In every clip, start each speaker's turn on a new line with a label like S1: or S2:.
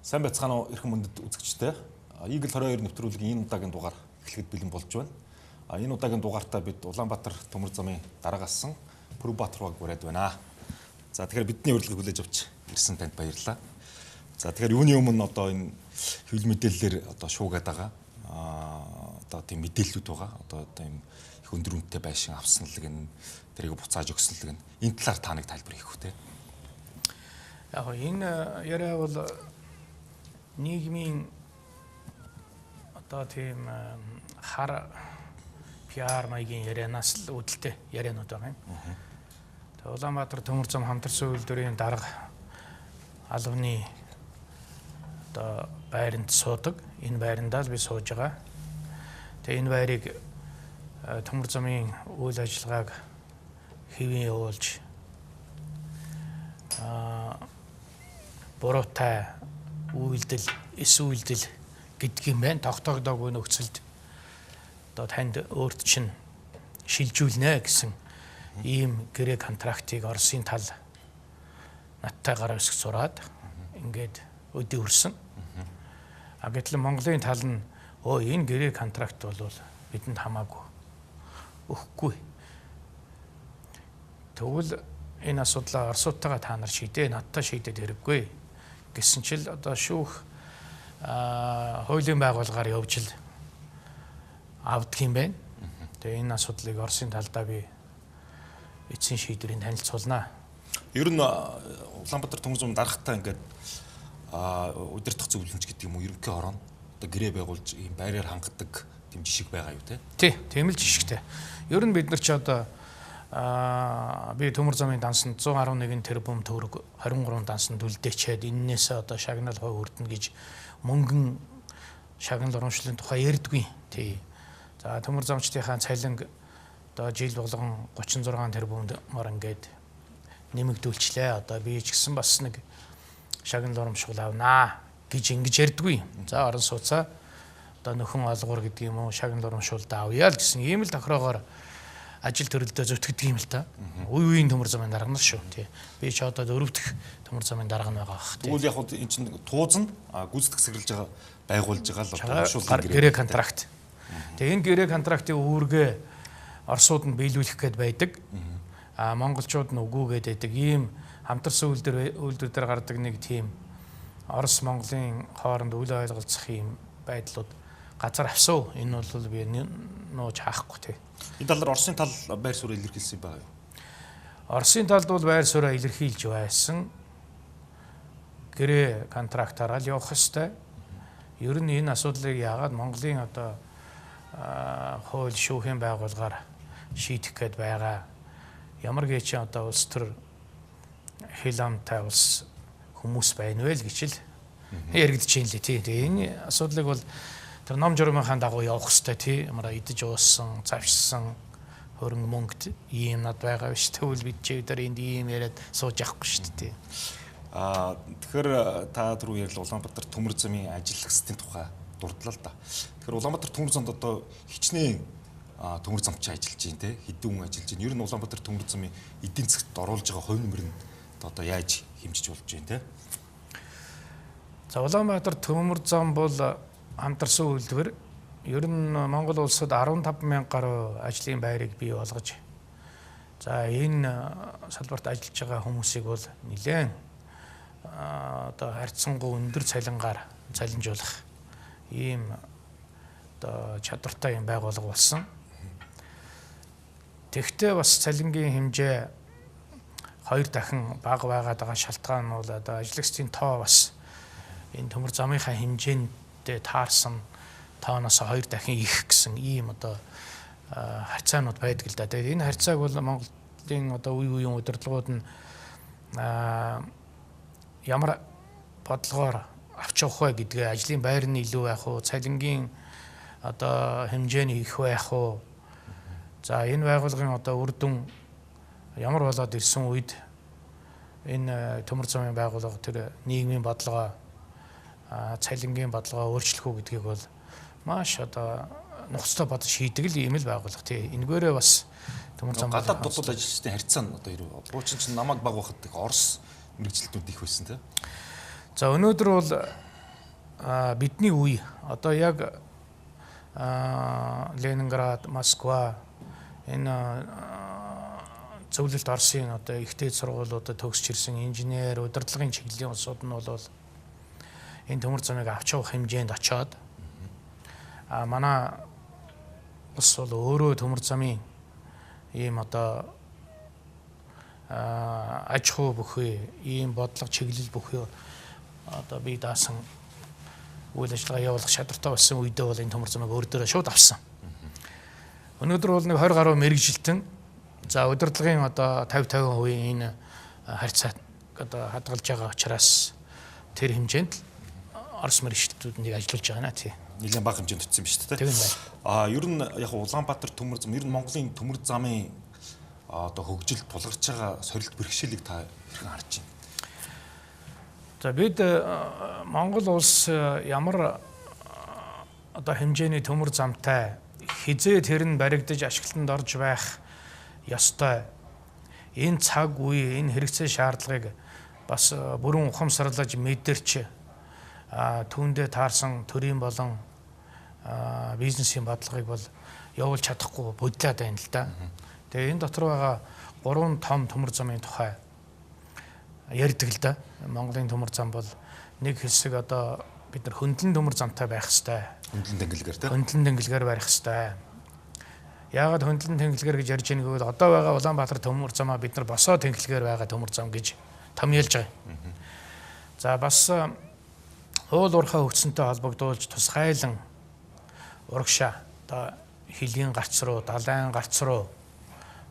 S1: Сайн байцгаана уу эрхэм мөндөд үзэгчтэй. Ийгл 22 нэвтрүүлгийн энэ удаагийн дугаар эхлэхэд бэлэн болж байна. Энэ удаагийн дугаартаа бид Улаанбаатар төмөр замын дарга асан Л.Пүрэвбаатар ураад байна. За тэгэхээр бидний урилгыг хүлээж авч ирсэн танд баярлалаа. За тэгэхээр юуны өмнө одоо энэ хэвлэл мэдээллээр одоо шуугаад байгаа одоо тийм мэдээллүүд байгаа. Одоо ийм их өндөр үнэтэй байшин авснал гэн тэрийг буцааж өгснөл гэн энэ талаар та нэг тайлбар хийх үү те.
S2: Яг энэ яриа бол нийгмийн одоо тийм хар PR маягийн ярианаас л үүдэлтэй ярианууд байгаа юм. Тэгээ Улаанбаатар төмөр зам хамтарсан үйлдвэрийн дарга албаны одоо байранд суудаг. Энэ байрандаа л би сууж байгаа. Тэгээ энэ байрыг төмөр замын үйл ажиллагааг хэвэн явуулж буруутай үйлдэл, эс үйлдэл гэдгийг байна. Тогтоогдоогүй нөхцөлд одоо танд өөрт чинь шилжүүлнэ гэсэн ийм гэрээ контрактыг Оросын тал надтай гараа өсгөх зураад ингээд өдөө өрсөн. Гэтэл Монголын тал нь энэ гэрээ контракт бол бидэнд хамаагүй өгөхгүй. Тэгвэл энэ асуудлаа Оросуудтайгаа та нар шийдээ, надтай шийдээд хэрэггүй гэсэн чил одоо шүүх хуулийн байгууллагаар явж л авдаг юм байна. Тэгээ энэ асуудлыг Оросын талдаа би эцсийн шийдвэрийн танилцуулнаа.
S1: Ер нь Улаанбаатар төмөр зам даргатай ингээд удирдах зөвлөмж гэдэг юм уу ерөнхий хорон одоо гэрээ байгуулж ийм байраар хангадаг тийм жишг байгаа юу те?
S2: Тий, тийм л жишгтэй. Ер нь бид нар ч одоо би төмөр замын дансанд 111 тэрбум төгрөг 23 дансанд үлдээчээд эннээс одоо шагнал хувь хүрдэнэ гэж мөнгөн шагнал урамшлын тухай ярьдгүй. Тий. За төмөр замчдынхаа цалинг одоо жил болгон 36 тэрбумд мар ингээд нэмэгдүүлчлээ. Одоо би ч гэсэн бас нэг шагнал урамшуул авнаа гэж ингэж ярьдгүй. За орон сууцаа одоо нөхөн олгуур гэдэг юм уу шагнал урамшуулдаа авъя л гэсэн ийм л тохироогоор ажил төрөлдөө зөвтгдөг юм л та. Үеийн төмөр замын дарга нар шүү. Тий. Би ч одоо 4 дахь төмөр замын дарга байгаа бах.
S1: Тэгвэл яг энэ чинь туузан гүйцэтгэх сэргэлж байгаа байгуулж байгаа л одоо
S2: урамшуулгын гэрээ контракт. Тэгээ энэ гэрээ контрактын үүргээ Оросууд нь биелүүлэх гээд байдаг. Монголчууд нь үгүй гээд байдаг. Ийм хамтарсан үйлдвэр дээр гардаг нэг тийм Орос Монголын хооронд үл ойлголцох ийм байдлууд газар авсав. Энэ бол би нууж хаахгүй тий.
S1: Энэ талаар Оросын тал байр суурь илэрхийлсэн байгаа юу?
S2: Оросын талд бол байр сууриа илэрхийлж байсан. Гэрээ контрактаараа л явах ёстой. Ер нь энэ асуудлыг яагаад Монголын одоо хууль шүүхийн байгууллагаар шийдэх гээд байгаа. Ямар гэж одоо улс төр хил амтай улс хүмүүс байна вэ л гэж л яригдж байна лээ тий. Тэгээ энэ асуудлыг бол тэр ном журмынхаа дагуу явах хэрэгтэй тий. Ямар идэж ууссан, завшсан хөрөнгө мөнгөд ийм над байгаа биш. Тэгвэл бид ч өдөр энд ийм яриад сууж явахгүй шүү дээ тий.
S1: Тэгэхээр та түрүү ярьл Улаанбаатар төмөр замын ажиллагчдын тухай дурдлаа л да. Тэгэхээр Улаанбаатар төмөр замд одоо хичнээн төмөр замч ажиллаж байна те хэдэн хүн ажиллаж байна. Ер нь Улаанбаатар төмөр замын эдийн засгт оруулж байгаа хувь нэмэр нь одоо яаж хэмжиж болж байна те?
S2: За Улаанбаатар төмөр зам бол хамтарсан үйлдвэр. Ер нь Монгол улсад 15,000 гаруй ажлын байрыг бий болгож за энэ салбарт ажиллаж байгаа хүмүүсийг бол нэлээд одоо харьцангуй өндөр цалингаар цалинжуулах ийм одоо чадвартай юм байгуулга болсон. Тэгвэл бас цалингийн хэмжээ 2 дахин бага байгаад байгаа шалтгаан нь бол одоо ажиллагчдын тоо бас энэ төмөр замынхаа хэмжээндээ таарсан тооноос 2 дахин их гэсэн ийм одоо харьцаанууд байдаг л да. Тэгээд энэ харьцааг бол Монголын одоо үеийн удирдлагууд нь ямар бодлогоор авч явах вэ гэдгээ ажлын байр нь илүү байх уу, цалингийн одоо хэмжээ нь их байх уу. За энэ байгууллагын одоо үр дүн ямар болоод ирсэн үед энэ төмөр замын байгууллага тэр нийгмийн бодлогоо цалингийн бодлогоо өөрчлөх үү гэдгийг бол маш одоо нухацтай бодож шийдэг л ийм л байгууллага тий. Энэгээрээ бас төмөр зам
S1: гадаад дутууд ажилчдын харьцаа нь одоо буучин чинь намайг баг байхад Орос мэрэгчлэлтүүд их байсан тий.
S2: За өнөөдөр бол бидний үе одоо яг Ленинград, Москва энэ зөвлөлт Оросын одоо ихтэй сургуулиудад төгсч ирсэн инженер, удирдлагын чиглэлийн улсууд нь бол энэ төмөр замыг авч явах хэмжээнд очоод манай улс бол өөрөө төмөр замын ийм одоо аж ахуй бүхий, ийм бодлого чиглэл бүхий одоо бие даасан үйл ажиллагаа явуулах шадартай болсон үедээ бол энэ төмөр замыг өөр дээрээ шууд авсан. Өнөөдөр бол нэг 20 гаруй мэрэгжилтэн за удирдлагын одоо 50% энэ харьцаа одоо хадгалж байгаа учраас тэр хэмжээнд Орос мэрэгчлүүдийг ажиллуулж байгаа наа тий.
S1: Нэлээд бага хэмжээнд төцсөн биз дээ.
S2: Тийм байна.
S1: Ер нь яг Улаанбаатар төмөр зам ер нь Монголын төмөр замын одоо хөгжилд тулгарч байгаа сорилт бэрхшээлийг та хэрхэн харж байна?
S2: За бид Монгол улс ямар одоо хэмжээний төмөр замтай хизээ тэр нь баригдаж ашиглалтанд орж байх ёстой. Энэ цаг үе, энэ хэрэгцээ шаардлагыг бас бүрэн ухамсарлаж мэдэрч түүндээ таарсан төрийн болон бизнесийн бодлогыг бол явуулж чадахгүй бодлоод байна л да. Тэгээ энэ дотор байгаа 3 том төмөр замын тухай ярьдаг л да. Монголын төмөр зам бол нэг хэсэг одоо бид нар хөндлөн төмөр замтай байх хэвээр.
S1: Хөндлөн тэнглэгээр тийм.
S2: Хөндлөн тэнглэгээр барих хэвээр. Яагаад хөндлөн тэнглэгээр гэж ярьж байгааг бол одоо байгаа Улаанбаатар төмөр замаа бид нар босоо тэнглэгээр байгаа төмөр зам гэж томьёолж байгаа. За бас уул уурхай хөгжсөнтэй холбогдуулж тусгайлан урагшаа одоо хилийн гарц руу, далайн гарц руу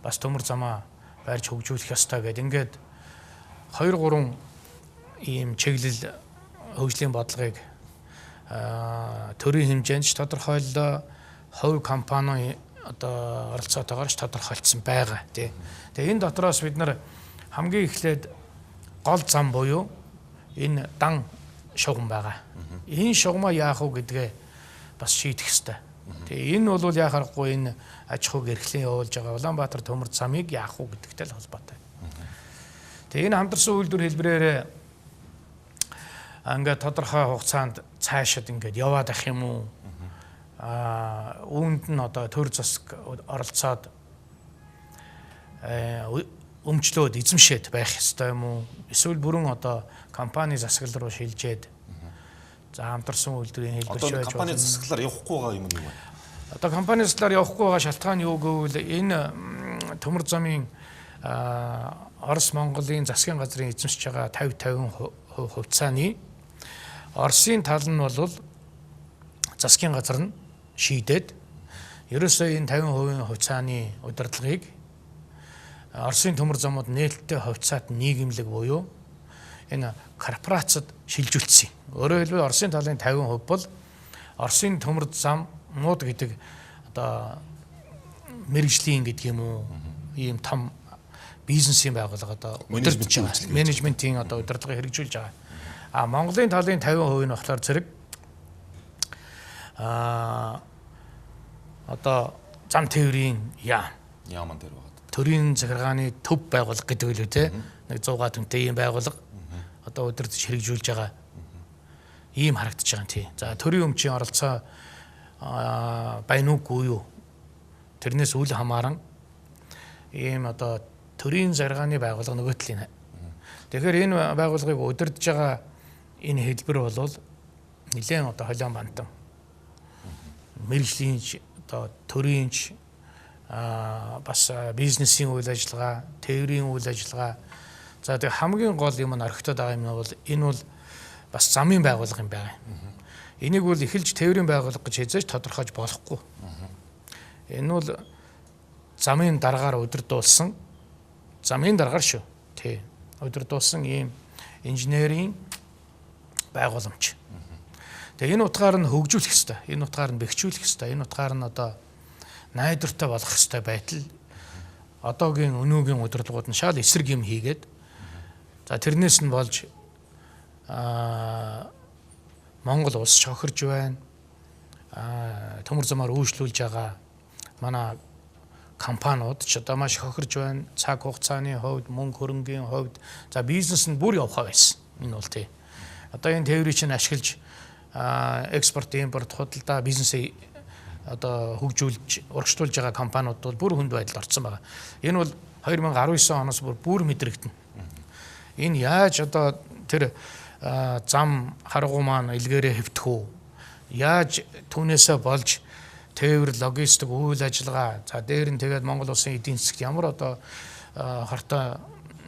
S2: бас төмөр замаа барьж хөгжүүлэх ёстой гэдэг. Ингээд 2-3 ийм чиглэл хөгжлийн бодлогыг төрийн хэмжээнд тодорхойллоо, хувь компани одоо оролцоотойгоор тодорхойлцсон байгаа тий. Тэгээ энэ дотроос бид нар хамгийн эхлээд гол зам буюу энэ дан шугам байгаа. Энэ шугамаа яах вэ гэдгээ бас шийдэх ёстой. Тэгээ энэ бол яхахгүй энэ аж ахуйг эрхлэн явуулж байгаа Улаанбаатар төмөр замыг яах вэ гэдэгтэй л холбоотой. Тэгээ энэ хамтарсан үйлдвэр хэлбэрээр ингээд тодорхой хугацаанд цаашид ингээд яваад ах юм уу? Үүнд нь одоо төр засаг оролцоод өмчлөөд эзэмшээд байх ёстой юм уу? Эсвэл бүрэн одоо компани засаглал руу шилжээд за хамтарсан үйлдвэрийн хэлбэрч байж
S1: компани засаглалаар явахгүй байгаа юм уу?
S2: Одоо компани засаглалаар явахгүй байгаа шалтгаан юу гэвэл энэ төмөр замын Орос Монголын засгийн газрын эзэмшиж байгаа 50% хувьцааны Оросын тал нь бол засгийн газар нь шийдээд ерөөсөө энэ 50% хувьцааны удирдлагыг Оросын төмөр замууд нээлттэй хувьцаат нийгэмлэг буюу энэ корпорацид шилжүүлсэн. Өөрөөр хэлбэл Оросын талын 50% бол Оросын төмөр замууд гэдэг одоо мэрэгжлийн гэдэг юм уу ийм том бизнесийн байгууллага одоо удирдах байгаа. Менежментийн одоо удирдлагыг хэрэгжүүлж байгаа. Монголын талын 50% нь болохоор зэрэг одоо зам тээврийн
S1: яаман дээр байгаа.
S2: Төрийн захиргааны төв байгууллага гэдэг үлээ те. Нэг 100 түнтэй ийм байгууллага одоо удирдах хэрэгжүүлж байгаа. Ийм харагдаж байгаа тий. За төрийн өмчийн оролцоо байна уугүй юу? Тэрнээс үл хамааран ийм одоо төрийн захиргааны байгууллага нөгөө талын. Тэгэхээр энэ байгууллагыг удирдах байгаа энэ хэлбэр бол нэлээд одоо холион бантан мэрэгжлийн одоо төрийн бас бизнесийн үйл ажиллагаа, тээврийн үйл ажиллагаа. За тэг хамгийн гол юм нь орхитод байгаа юм бол энэ бол бас замын байгууллага юм байна. Энийг бол эхэлж тээврийн байгууллага гэж хэзээж тодорхойлж болохгүй. Энэ бол замын дараагаар удирдуулсан замын дараагаар шүү. Тий. Удирдуулсан ийм инженерийн байгууламж. Тэгээ энэ утгаар нь хөгжүүлэх ёстой. Энэ утгаар нь бэхжүүлэх ёстой. Энэ утгаар нь одоо найдвартай болох ёстой байтал одоогийн өнөөгийн удирдлагууд нь шал эсрэг юм хийгээд за тэрнээс нь болж Монгол улс шохирж байна. Төмөр замаар үйлчлүүлж байгаа манай компаниуд ч одоо маш хохирж байна. Цаг хугацааны хувьд, мөнгө хөрөнгийн хувьд за бизнес нь бүр явах байсан. Энэ бол тий. Одоо энэ тээврийг чинь ашиглаж экспорт, импорт, худалдаа, бизнесээ одоо хөгжүүлж, урагшлуулж байгаа компаниуд бол бүр хүнд байдалд орсон байгаа. Энэ бол 2019 оноос бүр мэдрэгдэнэ. Энэ яаж одоо тэр зам харгуу маань илгээрээ хэвтэх үү? Яаж түүнээсээ болж тээвэр, логистик, үйл ажиллагаа, за дээр нь тэгээд Монгол улсын эдийн засагт ямар одоо хортой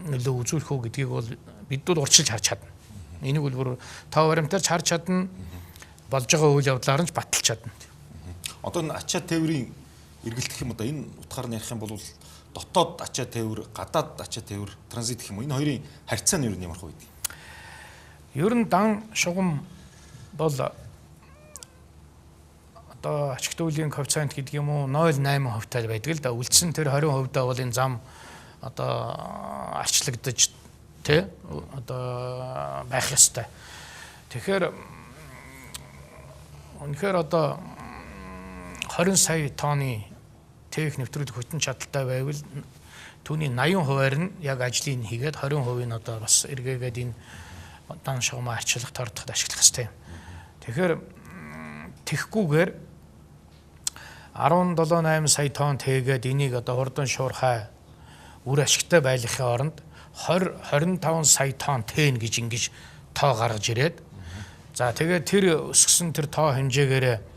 S2: нөлөө үзүүлэх үү гэдгийг бол бид бол урьдчилж харж чадна. Энийг бол бүр тав баримтаарч харж чадна. Болж байгаа үйл явдлаар нь баталж чадна.
S1: Одоо энэ ачаа тээврийн эргэлт гэх юм одоо энэ утгаар нь ярих юм бол дотоод ачаа тээвэр, гадаад ачаа тээвэр, транзит гэх юм уу? Энэ хоёрын харьцаа нь юу юм ярих вэ?
S2: Ер нь дан шугам бол одоо ачигт үеийн коэффициент гэдэг юм уу 0.8% тал байдаг л да. Үлдсэн тэр 20% даа бол энэ зам одоо арчлагдаж тэ одоо байх ёстой. Тэгэхээр үнэхээр одоо 20 сая тонны тээх нэвтрүүлэг хөтөн чадaltaй байвал түүний 80%-аар нь яг ажлыг хийгээд 20% нь одоо бас эргээгээд энэ дан шугамаа арчлах тордоход ашиглах хэрэгтэй. Тэгэхээр тэхгүйгээр 17.8 сая тонн тээгээд энийг одоо хурдан шуурхай үр ашигтай байлгахын оронд 20-25 сая тонн тээн гэж ингэж тоо гаргаж ирээд за тэгээд тэр өсгсөн тэр тоо хэмжээгээр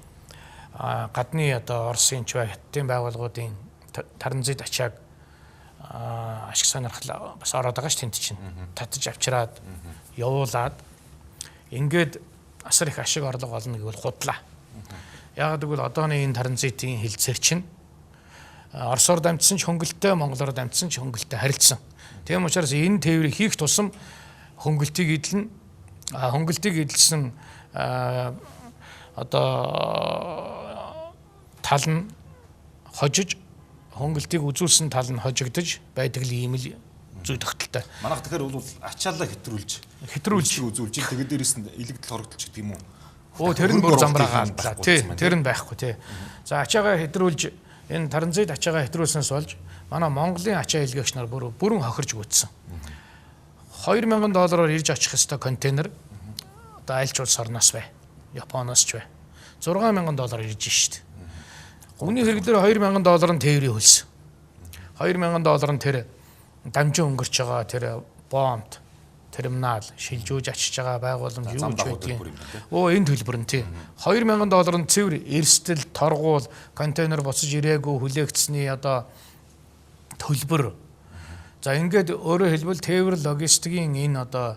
S2: гадны одоо Оросын ч бай хятадын байгууллагуудын транзит ачааг ашиг сонирхол бас ороод байгаа ш тэнд чинь татаж авчираад явуулаад ингээд асар их ашиг орлого олно гэвэл худлаа. Яг гэвэл одооны энэ транзитын хилцээр чинь Оросоор дамжсан ч хөнгөлтэй, Монголоор дамжсан ч хөнгөлтэй харилцсан. Тийм учраас энэ тээврийг хийх тусам хөнгөлтийг эдэлнэ. Хөнгөлтийг эдэлсэн одоо тал нь хожиж, хөнгөлтийг үзүүлсэн тал нь хожигдож байдаг л ийм л зүй тогтолтой.
S1: Манайх тэгэхээр бол ачаалаа хэтрүүлж үзүүлж тэгээд дээрэс нь илэгдэл хорогдолч гэдэг юм уу?
S2: Тэр нь бүр замбраагаа алдлаа. Тий, тэр нь байхгүй тий. За ачаагаа хэтрүүлж энэ транзит ачаагаа хэтрүүлснээс болж манай Монголын ачаа илгээгч нар бүрэн хохирж гүйтсэн. $2000 ирж очих хэвээр контейнер одоо альч улс орноос бай. Японоос ч бай. $6000 ирж шít. Үүний хэрэглээр $2000 нь тээврийн хөлс. $2000 нь тэр дамжин өнгөрч байгаа тэр бомб, терминал, шилжүүлж ачиж байгаа байгууламж юу ч байдгийг. Энэ төлбөр нь тий. $2000 нь цэвэр эрсдэл, торгуул, контейнер буцаж ирээгүй хүлээгдсэний одоо төлбөр. За ингээд өөрөөр хэлбэл тээвэр логистикийн энэ одоо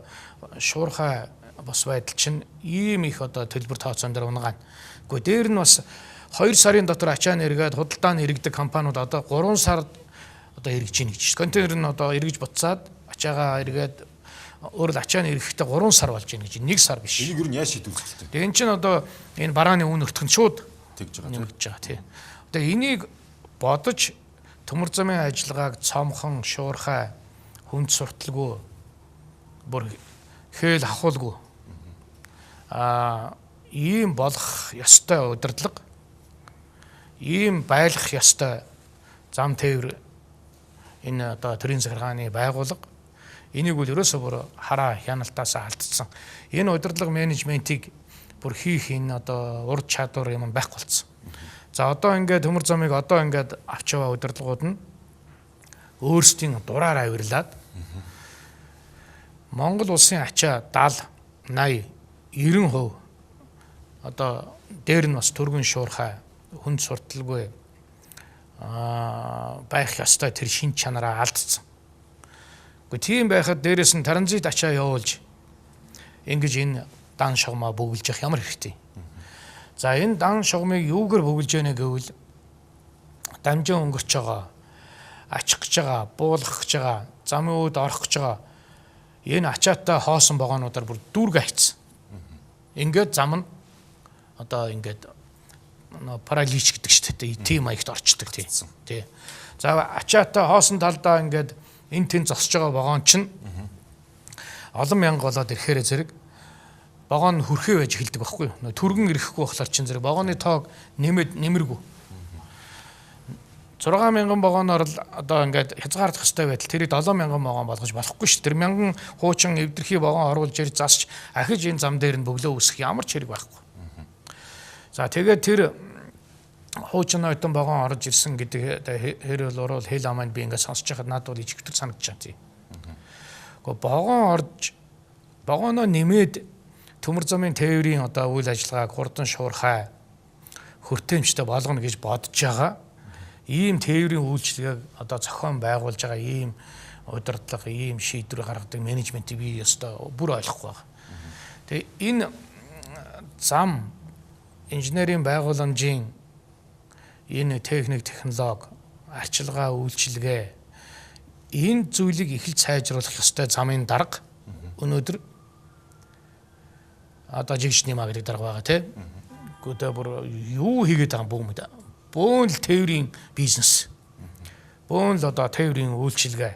S2: шуурхай бос байдал чинь ийм их одоо төлбөр тооцоон дээр унгаана. Гэхдээ дээр нь бас 2 сарын дотор ачаа нэргээд худалдаа нэрэгдэг компаниуд одоо 3 сард одоо эргэж ийн гэж. Контейнер нь одоо эргэж буцаад ачаагаа эргээд өөрөөр ачааны эрэхтэй 3 сар болж ийн гэж. 1 сар биш.
S1: Энийг юу яаж шийдүүлэх вэ?
S2: Тэгээ эн чинь одоо энэ барааны үн өртгөн шууд
S1: тэгж байгаа.
S2: нэмэгдэж байгаа тий. Одоо энийг бодож төмөр замын ажиллагааг цомхон, шуурхай, хүнд сурталгүй бүр хээл ахуулгүй ийм болох ёстой удирдлага, ийм байлгах ёстой зам тээвэр энэ одоо төрийн захиргааны байгууллага энийг бол ерөөсөө бүр хараа хяналтаас алдсан. Энэ удирдлага менежментийг бүр хийх энэ одоо урд чадвар юм байхгүй болсон. За одоо ингээд төмөр замыг одоо ингээд авч яваа удирдлагууд нь өөрсдийн дураар авирлаад Монгол улсын ачаа 70, 80, 90% одоо дээр нь бас түргэн шуурхай, хүнд сурталгүй байх ёстой тэр шин чанараа алдсан. Гэхдээ тийм байхад дээрээс нь транзит ачаа явуулж ингэж энэ дан шугамаа бөглөж явах ямар хэрэгтэй. За энэ дан шугамыг юугаар бөглөж яана гэвэл дамжин өнгөрч байгаа, ачих гэж байгаа, буулгах гэж байгаа, замын үүд орох гэж байгаа энэ ачаатай хоосон вагонуудаар бүр дүүргэ хайцсан. Ингээд зам нь одоо ингээд паралич гэдэг шүү дээ. Тийм маягт орчдөг тий. За ачаатай хоосон талдаа ингээд энэ тэн зогсож байгаа вагон чинь олон мянга болоод ирэхээр зэрэг вагон хөрхөө байж эхэлдэг байхгүй юу? Түргэн ирэхгүй болохоор чинь зэрэг вагоны тоог нэмэргүй. 6,000 вагоноор л одоо ингээд хязгаарлах хэрэгтэй байтал тэрийг 7,000 вагон болгож болохгүй шүү. Тэр 1000 хуучин эвдэрхий вагон оруулж ирж засч ахиж энэ зам дээр нь бөглөө үсэх ямар ч хэрэг байхгүй. За тэгээд тэр хуучин ойтон вагон орж ирсэн гэдэг хэрэг бол хэл аманд би ингээд сонсож байхад надад бол ичгдэг санагдаж байна. Гэхдээ вагоноо нэмээд төмөр замын тээврийн одоо үйл ажиллагааг хурдан шуурхай хүртээмжтэй болгоно гэж бодож байгаа. Ийм тээврийн үйлчлэгийг одоо зохион байгуулж байгаа ийм удирдлага, ийм шийдвэр гаргадаг менежментийг би ёстой бүр ойлгохгүй байна. Тэгээ энэ зам инженерийн байгууламжийн энэ техник, технологи, арчилгаа, үйлчилгээ энэ зүйлийг их л сайжруулах ёстой замын дарга өнөөдөр одоо жигшний магрыг дарга байгаа тийм. Гэхдээ бүр юу хийгээд байгаа юм бэ? Бөөн л тээврийн бизнес. Бөөн л одоо тээврийн үйлчилгээ.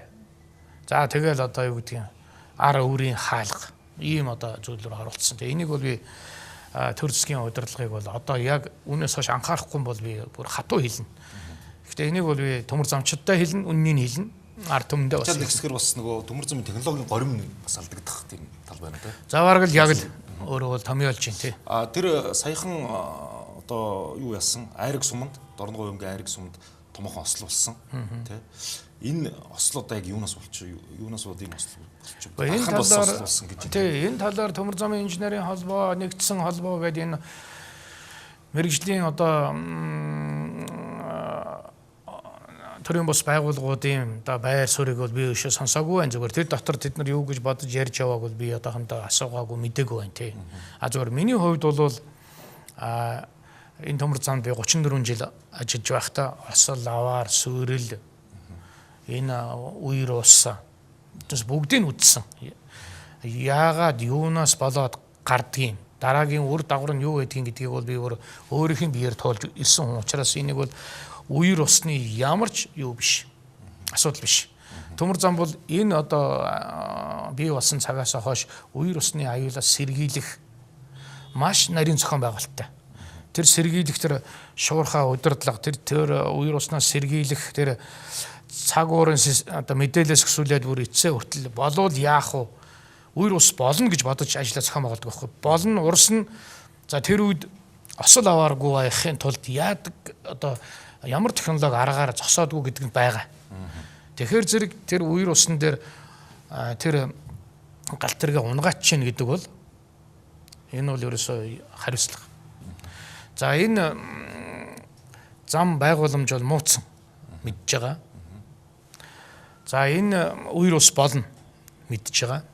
S2: За тэгэл одоо юу гэдгийг ар өөрийн хаалга. Ийм одоо зүйлээр харуулсан. Тэгээ энийг бол би төр засгийн удирдлагыг бол одоо яг үнээс хойш анхаарахгүй бол би бүр хатуу хэлнэ. Гэхдээ энийг бол би төмөр замчдтай хэлнэ, үннийг хэлнэ. Ард түмэндээ бас.
S1: Тэгвэл ихсгэр бас нөгөө төмөр замын технологийн горим бас алдагдах тийм тал байна тийм.
S2: За бараг л яг л өөрөө бол томьёолж байна тий.
S1: Тэр саяхан одоо юу яасан? Айраг суманд, Дорногов аймгийн айраг суманд томоохон ослуулсан тий. Энэ ослуудаа яг юунаас болчих юу? Юунаас бол ийм ослол болчих вэ?
S2: Энэ талаар тий, энэ талаар төмөр замын инженерийн холбоо, нэгдсэн холбоо гэдэг энэ мэрэгжлийн одоо төрийн бус байгууллагуудын одоо байр суурийг бол би өшөө сонсоогүй байна. Зүгээр тэр дотор тэд нар юу гэж бодож ярьж явааг бол би одоохондоо асуугаагүй мэдээгүй байна тий. Зүгээр миний хувьд бол энэ төмөр замд би 34 жил ажиллаж байхдаа осол, аваар, сүрэл энэ үер ус бүгдийг үзсэн. Яагаад юунаас болоод гардгийг дараагийн үр дагавар нь юу гэдгийг бол би өөрийнх нь биеэр тоолж ирсэн хүн учраас энийг бол үер усны ямар ч юу биш. Асуудал биш. Төмөр зам бол энэ одоо бий болсон цагаас хойш үер усны аюулаас сэргийлэх маш нарийн зохион байгуулалттай. Тэр сэргийлэх тэр шуурхай удирдлага тэр үер уснаас сэргийлэх тэр цаг уурын одоо мэдээлэлс өсвөлээд бүр эцсээ хүртэл болвол яах вэ? Үер ус болно гэж бодож ажиллаа зохион байгуулдаг байхгүй. Болно урсна. За тэр үед осол авааргүй байхын тулд яадаг одоо ямар технологи аргаар зогсоодгүй гэдэг нь байгаа. Тэгэхээр зэрэг тэр үер усан дээр тэр галт тэргээ унгаач чинь гэдэг бол энэ бол ерөөсөө хариуцлага. За энэ зам байгууламж бол мууцсан мэдж байгаа. За энэ үер ус болно мэдж байгаа.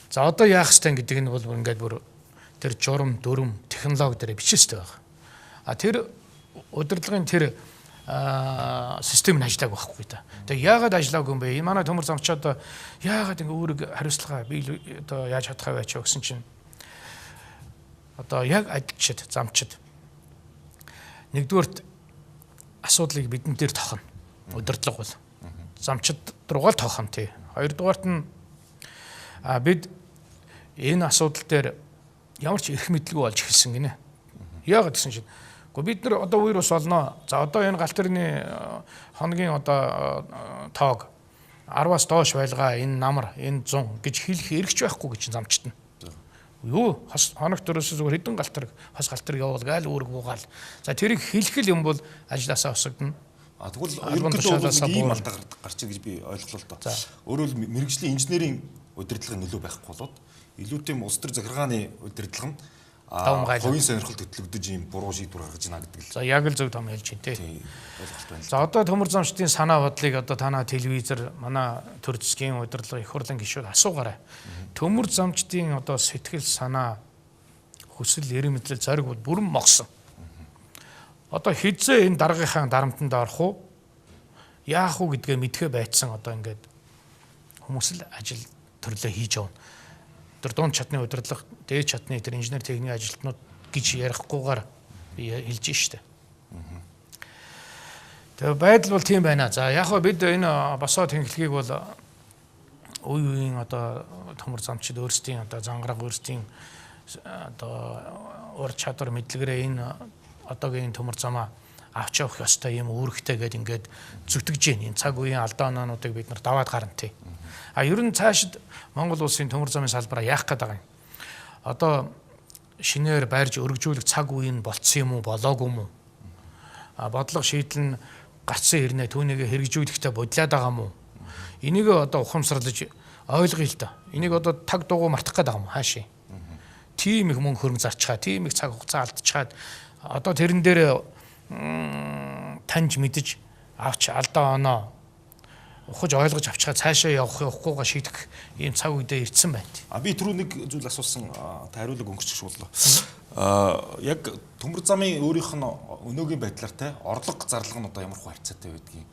S2: За одоо яах ёстой гэдэг нь бол ингээд бүр тэр журам, дүрм, технологи дээр бичээстэй байгаа. Тэр удирдлагын тэр систем нь ажиллаагүй байхгүй да. Тэгээ яагаад ажиллаагүй юм бэ? Энэ манай төмөр замч одоо яагаад ингэ өөрийг хариуцлага би одоо яаж чадах вэ гэсэн чинь одоо яг ажилчид, замчид нэгдүгээрт асуудлыг бидэн дээр тохно. Удирдлага бол замчид руугаа тохно тий. Хоёрдугаарт нь бид энэ асуудал дээр ямар ч эрх мэдлгүй болж эхэлсэн гинэ. Яагаад гэсэн чинь бид нар одоо үер ус олноо. За одоо энэ галт тэрний хоногийн одоо тоог 10-аас доош байлгаа энэ намар энэ 100 гэж хэлэх эрхч байхгүй гэж замчт нь. Юу хоног төрөөс зүгээр хэдэн галт тэрэг хос галт тэрэг явуул гайл үүрэг буугаал. За тэрийг хэлэх юм бол ажилласаа усагдана.
S1: Тэгвэл ерөнхийдөө ийм алдар гарч ир гэж би ойлголоо л доо. Өөрөөр мэрэгжлийн инженерийн удирдлагын нөлөө байхгүй болоод илүүтэй улс төр захиргааны удирдлага нь хувийн сонирхолд хөтлөгдөж ийм буруу шийдвэр гаргаж байна гэдэг л.
S2: За яг л зөв том хэлж байна тий. За одоо төмөр замчдын санаа бодлыг одоо танаа телевизээр манай төр засгийн удирдлага их хурлын гишүүд асуугаарай. Төмөр замчдын одоо сэтгэл санаа хүсэл эрен мэдлэл зориг бол бүрэн могсон. Одоо хизээ энэ даргийнхаа дарамтанд орох уу? Яах уу гэдгээ мэдхэ байцсан одоо ингээд хүмүүс л ажил төрлөө хийж явна. Тэр дунд чадны удирдлага, дээд чадны тэр инженер техникийн ажилтнууд гэж ярихгүйгээр би хэлж штэ. Тэгээ байдал бол тийм байна. За яг хөө бид энэ босоод тэнхлэгийг бол үеийн одоо төмөр замчид өөрсдийн одоо зангараг өөрсдийн одоо ур чадвар мэдлэгээрээ энэ одоогийн төмөр замаа авч явах ёстой юм үүрэгтэй гэдэг ингээд зүтгэж гин. Энэ цаг үеийн алдаа оноонуудыг бид нар даваад гарна тий. Ер нь цаашид Монгол улсын төмөр замын салбараа яах гээд байгаа юм. Одоо шинээр байрж өргөжүүлэх цаг үе нь болцсон юм уу, болоогүй юм уу? Бодлого шийдэл нь гарцсан ирнэ түүнийг хэрэгжүүлэхдээ бодлоод байгаа юм уу? Энийг одоо ухамсарлаж ойлгоё л да. Энийг одоо таг дугуй мартах гээд байгаа юм хаашаа. Тийм их мөнгө хөрөнгө зарчгаа, тийм их цаг хугацаа алдчихад одоо тэрэн дээр таньж мэдж авч алдаа оноо ухаж ойлгож авчгаа цаашаа явах явахгүйгаа шийдэх ийм цаг үедээ ирсэн байна.
S1: Би түрүү нэг зүйл асуусан та хариулаг өнгөрчих шууллаа. Яг төмөр замын өөрийнх нь өнөөгийн байдлаар те орлого зарлага нь одоо ямар хөө харьцаатай байдгийг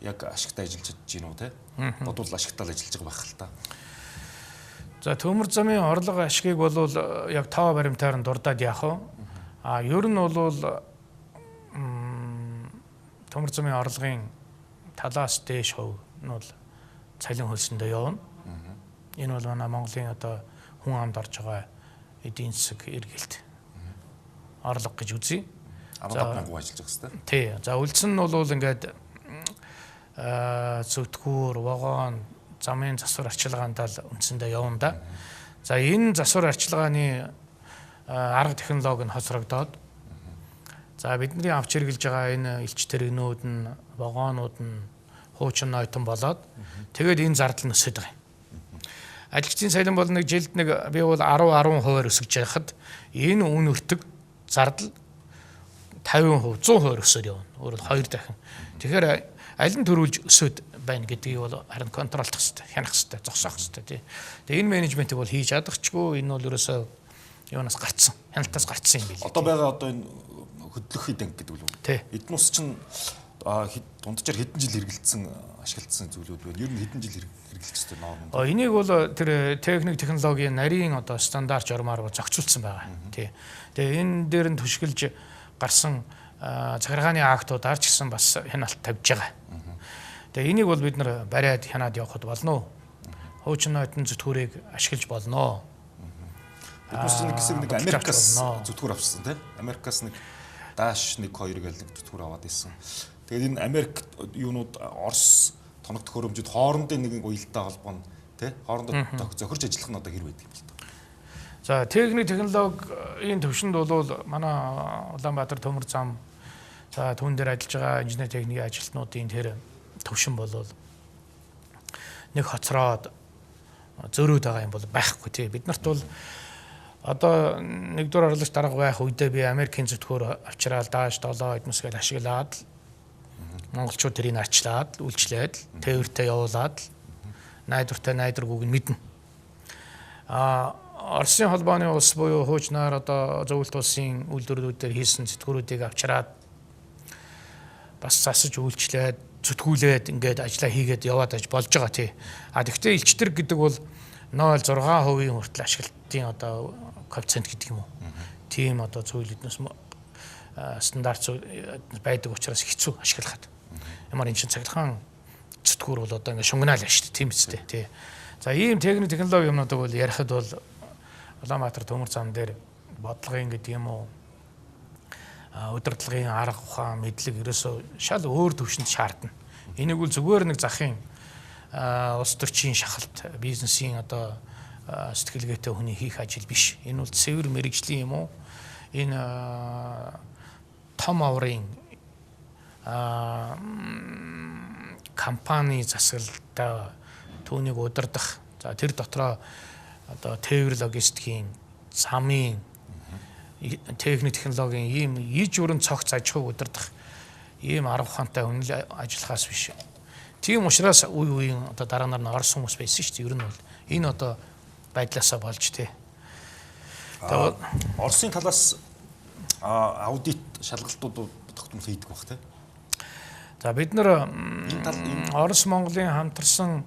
S1: яг ашигтай ажиллаж чинь үү те бодвол ашигтай ажиллаж байгаа байх л та.
S2: За төмөр замын орлого ашгийг бол яг тоо баримтаар нь дурдаад яах вэ? Ер нь бол төмөр замын орлогын талаас дээш хувь нь бол цалин хөлсөндөө явна. Энэ бол манай Монголын одоо хүн амд орж байгаа эдийн засаг эргэлт орлого гэж үзье.
S1: 15,000 ажиллаж байгаа хэвээр.
S2: Тий. За үлдсэн нь бол ингээд зүтгүүр, вагон, замын засвар арчилгаанд л үндсэндээ явна да. За энэ засвар арчилгааны арга технологи нь хоцрогдоод за бидний авч хэрэгжилж байгаа энэ элч тэрэгнүүд нь, вагонууд нь хуучин нойтон болоод тэгээд энэ зардал нь өсөж байгаа юм. Ажилчдын цалин бол нэг жилд нэг би бол 10% өсөж байхад энэ үн өртөг зардал 50%, 100% өсөж явна. Өөрөөр 2 дахин. Тэгэхээр аль нь төрүүлж өсөд байна гэдгийг бол харин контролдох хэрэгтэй, хянах хэрэгтэй, зогсоох хэрэгтэй тий. Тэгээ энэ менежментийг бол хийж чадахчгүй энэ бол ерөөсөө юунаас гарцсан, хяналтаас гарцсан юм билээ.
S1: Одоо байгаа одоо энэ хөдлөх хэд гэдэг үл үү? Эдний ус чинь дунджаар хэдэн жил хэрэгэлсэн ашиглагдсан зүйлүүд байна. Ер нь хэдэн жил хэрэглэх ёстой норм.
S2: Энийг бол тэр техник технологийн нарийн одоо стандарт журмаар зохицуулсан байгаа. Тий. Тэгээ энэ дээр нь түшгэлж гарсан захиргааны актуудаар ч гэсэн бас хяналт тавьж байгаа. Тэгээ энийг бол бид нар бариад хянаад явахд болно. Хуучин нойтон зүтгүүрийг ашиглаж болно.
S1: Эдгээс нэг хэсэг нэг Америкаас зүтгүүр авчихсан тийм. Америкаас нэг Dash 1 2 гэл нэг зүтгүүр аваад ирсэн. Тэгээд энэ Америк юунууд Орос тоног төхөөрөмжөд хоорондын нэг уялдаа холбоо нь тий хоорондоо зохирч ажиллах нь одоо хэр байдаг юм бэ?
S2: За техник технологийн төвшөнд бол манай Улаанбаатар төмөр зам за түүн дээр ажиллаж байгаа инженер техникийн ажилтнуудын тэр төвшин бол нэг хоцроод зөрөөд байгаа юм бол байхгүй тий. Бид нарт бол одоо нэгдүгээр орлогч дарга байх үедээ би Америкийн зүтгүүр авчираад Dash 7 эднэсгээл ашиглаад монголчууд тэрийг арчлаад үйлчлээд тээвэртэй явуулаад найдвартай найдваргүйг нь мэднэ. Оросын холбооны улс буюу хуучнаар одоо зөвлөлт улсын үйлдвэрлэлүүдээр хийсэн зүтгүүрүүдийг авчираад бас засаж үйлчлээд зүтгүүлээд ингээд ажиллаа хийгээд яваад аж болж байгаа тий. Тэгвэл элчтэр гэдэг бол 0.6% хүртэл ашиглалтын одоо коэффициент гэдэг юм уу. Тийм одоо зүйл эднээс стандарт байдаг учраас хэцүү ашиглахад. Ямар энэ чинь цахилгаан зүтгүүр бол одоо ингээд шунгнаал байна шүү дээ. Тийм үстэй тий. За ийм техник технологи юмнуудыг бол ярихад бол Улаанбаатар төмөр зам дээр бодлогын гэдэг юм уу удирдлагын арга ухаан мэдлэг ерөөсөө шал өөр төвшөнд шаардна. Энийг үл зүгээр нэг захын улс төрчийн шахалт бизнесийн одоо сэтгэлгээтэй хүний хийх ажил биш. Энэ бол цэвэр мэрэгжлийн юм уу? Энэ том аврын компани засаглалтаа түүнийг удирдах. За тэр дотроо одоо тээвэр логистикийн замын техник технологийн ийм иж бүрэн цогц аж ахуйг удирдах ийм арга ухаантай үнэл ажиллахаас биш. Тийм учраас үе үеийн одоо дараа нар нь орос хүмүүс байсан шүү дээ. Ер нь бол энэ одоо байдлаасаа болж тий.
S1: Тэгээд Оросын талаас аудит шалгалтууд тогтмол хийдэг баг тий.
S2: За бид нар Орос Монголын хамтарсан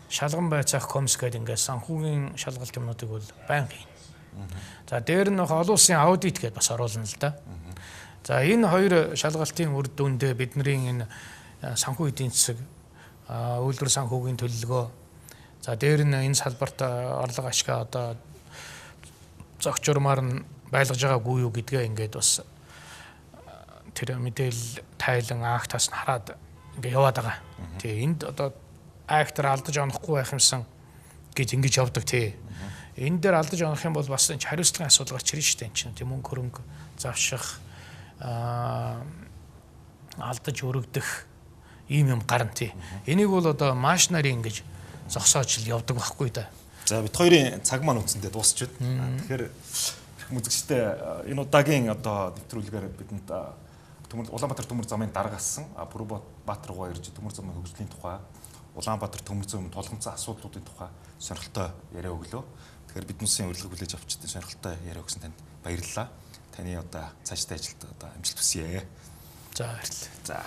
S2: шалган байцаах комисс гэдэг ингээд санхүүгийн шалгалт юмнуудыг бол байнга хийн. За дээр нь олон улсын аудит гэдээ бас оруулна л да. За энэ хоёр шалгалтын үр дүндээ бидний энэ санхүү эдийн засаг үйлдвэр санхүүгийн төлөлгөө за дээр нь энэ салбарт орлого ашгаа одоо зохицурмаар нь байлгаж байгаагүй юу гэдгээ ингээд бас тэр мэдээлэл тайлан актаас нь хараад ингээ яваад байгаа. Тэгээ энд одоо актер алдаж онохгүй байх юмсан гэж ингэж явдаг тий. Энэ дээр алдаж онох юм бол бас энэ хариуцлагын асуудал гарч ирнэ шүү дээ. Энэ тийм мөнгө хөрөнгө завших алдаж өргөдөх ийм юм гарна тий. Энийг бол одоо машинаар ингэж зогсоож л явдаг байхгүй да.
S1: За бид хоёрын цаг маань үндсэндээ дуусч байна. Тэгэхээр үзэгчтэй энэ удаагийн одоо нэвтрүүлгээр бидэнд Улаанбаатар төмөр замын дарга асан Пүрэвбаатар руу ирж төмөр замын хөгжлийн тухай Улаанбаатар төмөр замын тулгымцсан асуудлуудын тухай сонирхолтой яриа өглөө. Тэгэхээр биднээсээ урилга хүлээж авч чадсан сонирхолтой яриа өгсөн танд баярлалаа. Таны одоо цаашдаа ажилд одоо амжилт хүсье.
S2: За баярлалаа.
S1: За